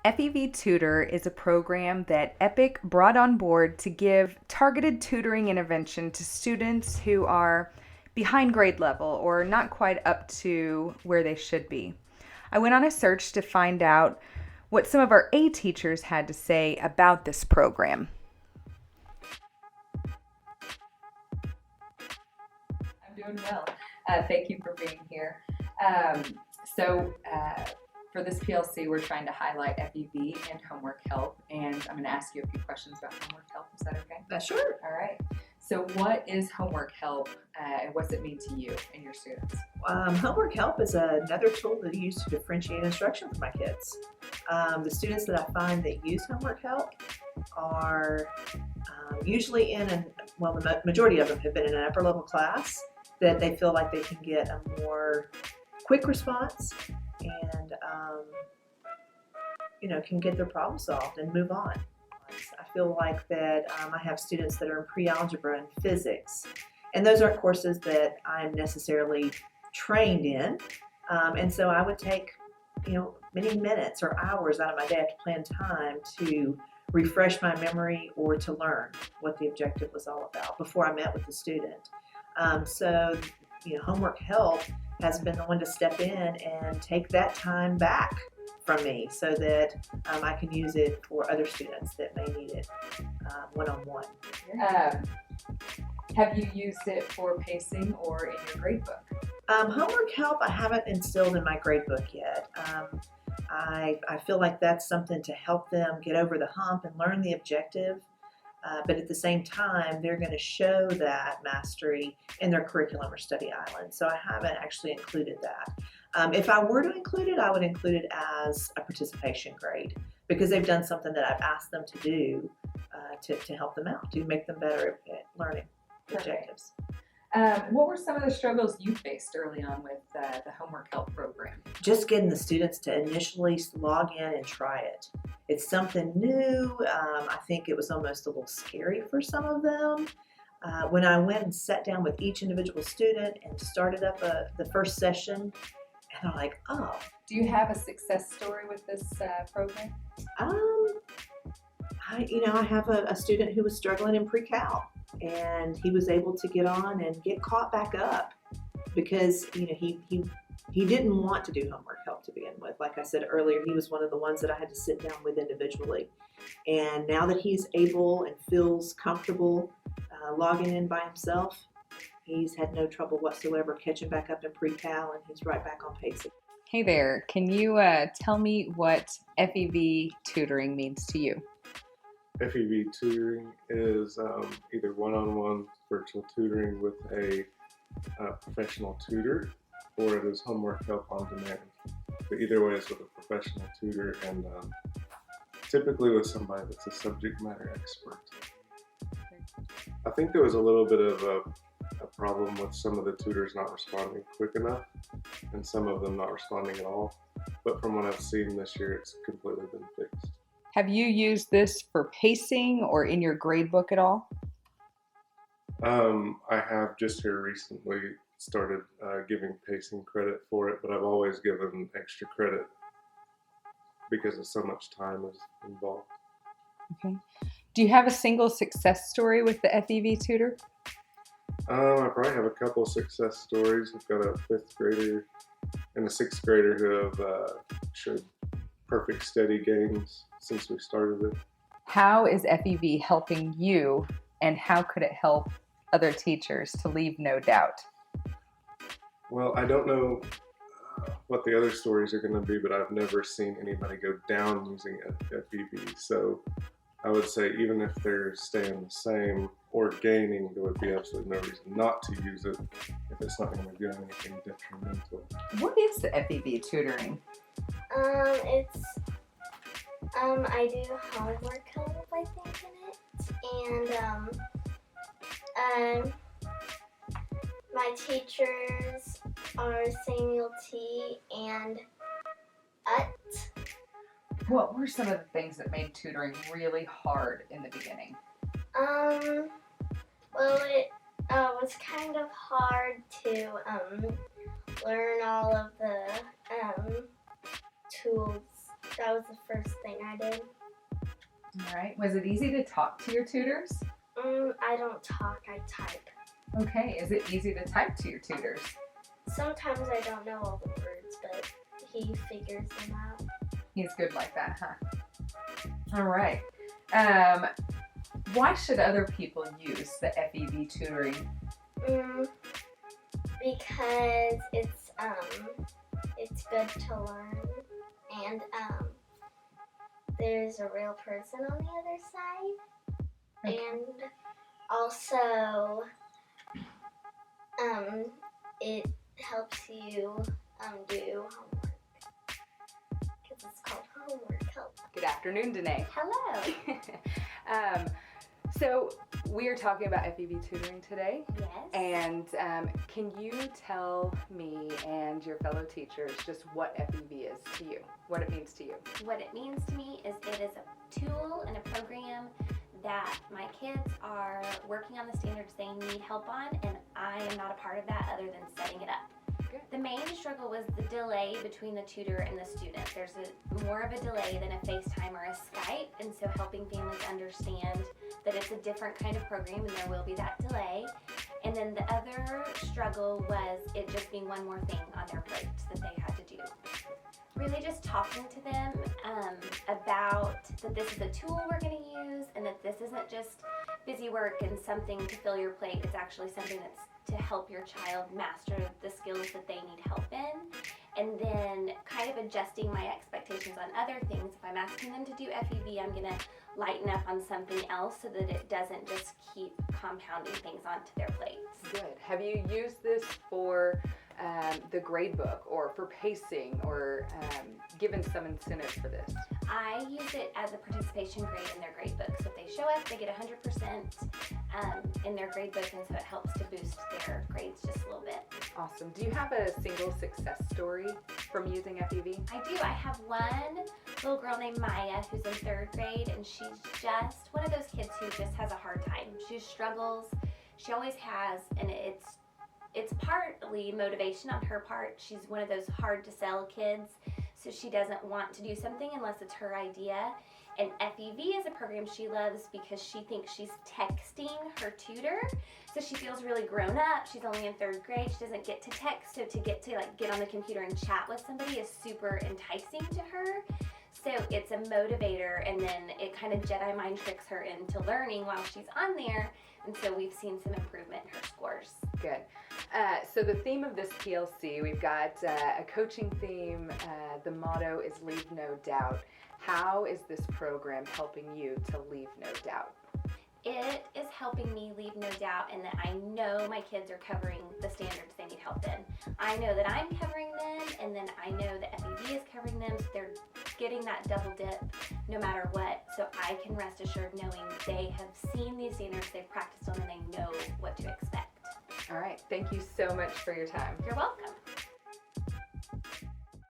FEV Tutor is a program that EPIC brought on board to give targeted tutoring intervention to students who are behind grade level or not quite up to where they should be. I went on a search to find out what some of our A teachers had to say about this program. I'm doing well. Thank you for being here. For this PLC, we're trying to highlight FEV and homework help, and I'm going to ask you a few questions about homework help. Is that okay? Sure. All right. So what is homework help, and what does it mean to you and your students? Homework help is another tool that I use to differentiate instruction for my kids. The students that I find that use homework help are usually the majority of them have been in an upper level class that they feel like they can get a more quick response and can get their problem solved and move on. I feel like that I have students that are in pre-algebra and physics, and those aren't courses that I'm necessarily trained in, and so I would take many minutes or hours out of my day to plan time to refresh my memory or to learn what the objective was all about before I met with the student. Homework help has been the one to step in and take that time back from me so that I can use it for other students that may need it one-on-one. Have you used it for pacing or in your grade book? Homework help I haven't instilled in my grade book yet. I feel like that's something to help them get over the hump and learn the objective. But at the same time, they're going to show that mastery in their curriculum or study island. So I haven't actually included that. If I were to include it, I would include it as a participation grade because they've done something that I've asked them to do to help them out, to make them better at learning objectives. What were some of the struggles you faced early on with the homework help program? Just getting the students to initially log in and try it. It's something new. I think it was almost a little scary for some of them. When I went and sat down with each individual student and started up the first session, and they're like, oh. Do you have a success story with this program? I have a student who was struggling in pre-cal, and he was able to get on and get caught back up because he didn't want to do homework help to begin with. Like I said earlier, he was one of the ones that I had to sit down with individually. And now that he's able and feels comfortable logging in by himself, he's had no trouble whatsoever catching back up in pre-cal, and he's right back on pace. Hey there, can you tell me what FEV tutoring means to you? FEV tutoring is either one-on-one virtual tutoring with a professional tutor, or it is homework help on demand. But either way, it's with a professional tutor and typically with somebody that's a subject matter expert. I think there was a little bit of a problem with some of the tutors not responding quick enough and some of them not responding at all. But from what I've seen this year, it's completely been fixed. Have you used this for pacing or in your grade book at all? I have just here recently started giving pacing credit for it, but I've always given extra credit because of so much time is involved. Okay. Do you have a single success story with the FEV tutor? I probably have a couple of success stories. I've got a 5th grader and a 6th grader who have showed perfect steady gains since we started it. How is FEV helping you, and how could it help other teachers to leave no doubt? Well, I don't know what the other stories are going to be, but I've never seen anybody go down using FEV. So I would say even if they're staying the same or gaining, there would be absolutely no reason not to use it if it's not going to be doing anything detrimental. What is the FEV tutoring? I do homework help, I think, in it, and my teachers are Samuel T. and Ut. What were some of the things that made tutoring really hard in the beginning? Well, it was kind of hard to learn all of the tools That was the first thing I did. All right. Was it easy to talk to your tutors? I don't talk, I type. Okay. Is it easy to type to your tutors? Sometimes I don't know all the words, but he figures them out. He's good like that, huh? All right. Why should other people use the FEV tutoring? Because it's good to learn, and there's a real person on the other side, Okay. and also it helps you do homework because it's called homework help. Good afternoon, Danae. Hello. So we are talking about FEV tutoring today. Yes. And can you tell me and your fellow teachers just what FEV is to you, what it means to you? What it means to me is it is a tool and a program that my kids are working on the standards they need help on, and I am not a part of that other than setting it up. Good. The main struggle was the delay between the tutor and the student. There's more of a delay than a FaceTime or a Skype, and so helping families understand that it's a different kind of program and there will be that delay. And then the other struggle was it just being one more thing on their plate that they had to do. Really just talking to them about that this is a tool we're going to use and that this isn't just busy work and something to fill your plate. It's actually something that's to help your child master the skills that they need help in. And then kind of adjusting my expectations on other things. If I'm asking them to do FEV, I'm going to lighten up on something else so that it doesn't just keep compounding things onto their plates. Good. Have you used this for the grade book or for pacing or given some incentive for this? I use it as a participation grade in their grade book. So if they show up, they get 100% in their grade book, and so it helps to boost their grades just a little bit. Awesome. Do you have a single success story from using FEV? I do. I have one little girl named Maya who's in 3rd grade, and she's just one of those kids who just has a hard time. She struggles. She always has, and it's partly motivation on her part. She's one of those hard to sell kids, so she doesn't want to do something unless it's her idea. And FEV is a program she loves because she thinks she's texting her tutor, so she feels really grown up. She's only in 3rd grade. She doesn't get to text, so to get on the computer and chat with somebody is super enticing to her. So it's a motivator, and then it kind of Jedi mind tricks her into learning while she's on there. And so we've seen some improvement in her scores. Good. So the theme of this PLC, we've got a coaching theme. The motto is leave no doubt. How is this program helping you to leave no doubt? It is helping me leave no doubt in that I know my kids are covering the standards they need help in. I know that I'm covering them, and then I know that FEV is covering them, so they're getting that double dip no matter what. So I can rest assured knowing they have seen these standards, they've practiced on them, and they know what to expect. All right. Thank you so much for your time. You're welcome.